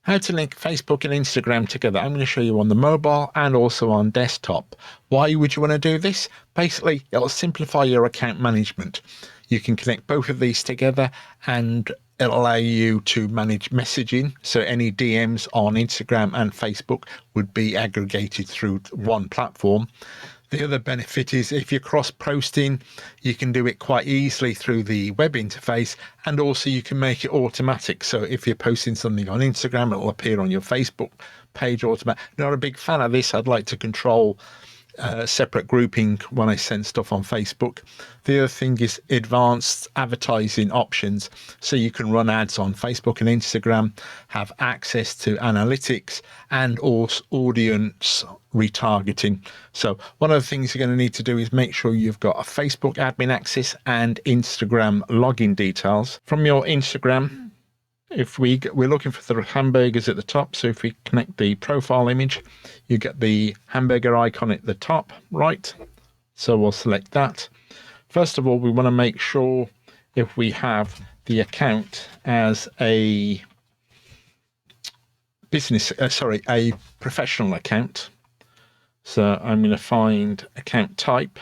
How to link Facebook and Instagram together. I'm going to show you on the mobile and also on desktop. Why would you want to do this? Basically, it'll simplify your account management. You can connect both of these together and it'll allow you to manage messaging. So any DMs on Instagram and Facebook would be aggregated through one platform. The other benefit is if you're cross-posting, you can do it quite easily through the web interface, and also you can make it automatic. So if you're posting something on Instagram, it will appear on your Facebook page automatic. Not a big fan of this. I'd like to control separate grouping when I send stuff on Facebook. The other thing is advanced advertising options, so you can run ads on Facebook and Instagram, have access to analytics and also audience retargeting. So one of the things you're going to need to do is make sure you've got a Facebook admin access and Instagram login details. From your Instagram, if we're looking for the hamburgers at the top, so if we connect the profile image, you get the hamburger icon at the top right. So we'll select that. First of all, we want to make sure if we have the account as a a professional account. So I'm going to find account type.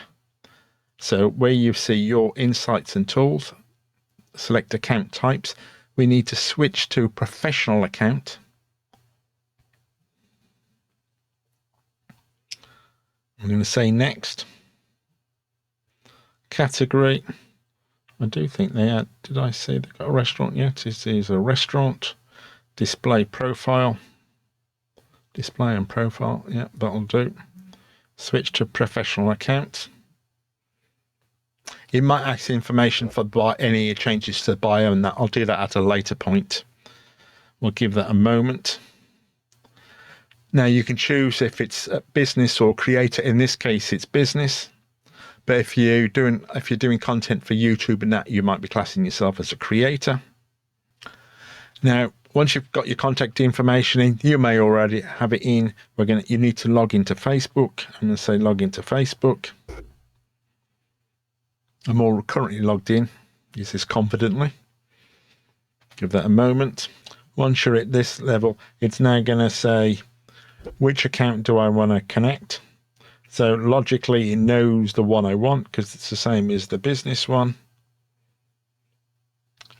So where you see your insights and tools, select account types. We need to switch to professional account. I'm going to say next. Category. I do think they had, did I say they've got a restaurant yet? This is a restaurant. Display profile. Display and profile. Yeah, that'll do. Switch to professional account. It might ask information for any changes to the bio, and that I'll do that at a later point. We'll give that a moment. Now you can choose if it's business or creator. In this case, it's business. But if you're doing content for YouTube and that, you might be classing yourself as a creator. Now, once you've got your contact information in, you may already have it in. You need to log into Facebook. I'm going to say log into Facebook. I'm all currently logged in. Use this confidently. Give that a moment. Once you're at this level, it's now going to say, which account do I want to connect? So logically, it knows the one I want because it's the same as the business one.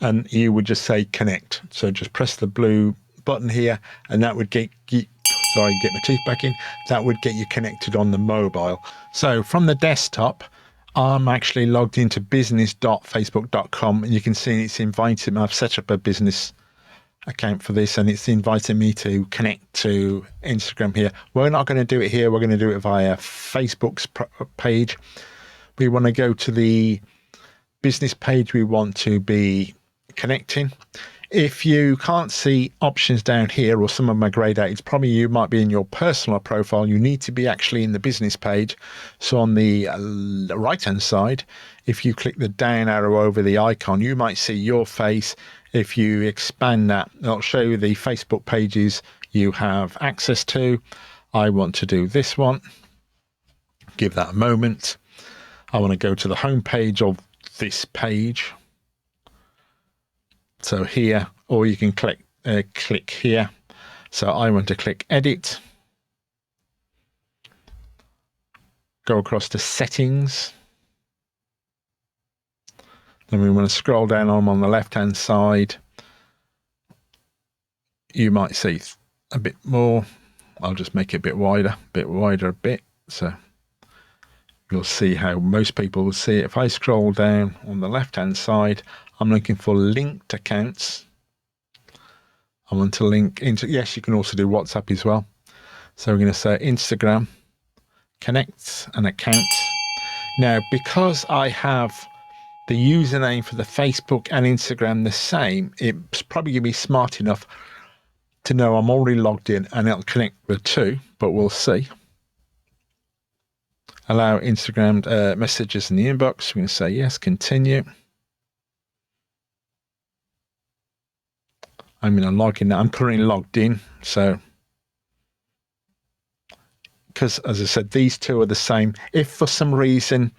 And you would just say connect. So just press the blue button here, and that would get my teeth back in. That would get you connected on the mobile. So from the desktop, I'm actually logged into business.facebook.com, and you can see it's inviting me. I've set up a business account for this, and it's inviting me to connect to Instagram here. We're not going to do it here. We're going to do it via Facebook's page. We want to go to the business page we want to be connecting. If you can't see options down here, or some of them are grayed out, it's probably you might be in your personal profile. You need to be actually in the business page. So on the right hand side, if you click the down arrow over the icon, you might see your face. If you expand that, it'll show you the Facebook pages you have access to. I want to do this one. Give that a moment. I want to go to the home page of this page. So here, or you can click here. So I want to click edit. Go across to settings. Then we want to scroll down on the left hand side. You might see a bit more. I'll just make it a bit wider a bit. So you'll see how most people will see it. If I scroll down on the left hand side, I'm looking for linked accounts. I want to link into, yes, you can also do WhatsApp as well. So we're going to say Instagram, connect an account. Now, because I have the username for the Facebook and Instagram the same, it's probably going to be smart enough to know I'm already logged in, and it'll connect the two, but we'll see. Allow Instagram messages in the inbox. We're going to say yes, continue. I'm going to log in. I'm currently logged in. So, because as I said, these two are the same. If for some reason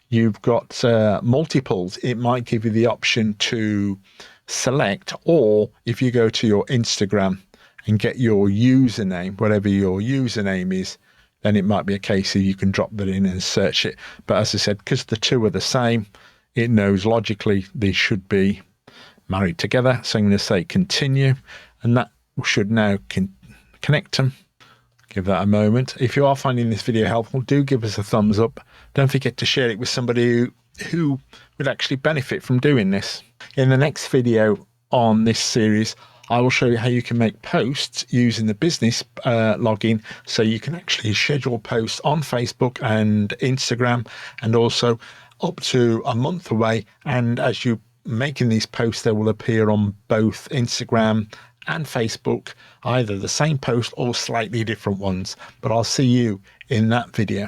you've got multiples, it might give you the option to select, or if you go to your Instagram and get your username, whatever your username is, then it might be a case of you can drop that in and search it. But as I said, because the two are the same, it knows logically they should be married together. So I'm going to say continue, and that should now connect them. Give that a moment. If you are finding this video helpful, do give us a thumbs up. Don't forget to share it with somebody who would actually benefit from doing this. In the next video on this series, I will show you how you can make posts using the business login, so you can actually schedule posts on Facebook and Instagram, and also up to a month away. And as you making these posts, they will appear on both Instagram and Facebook, either the same post or slightly different ones. But I'll see you in that video.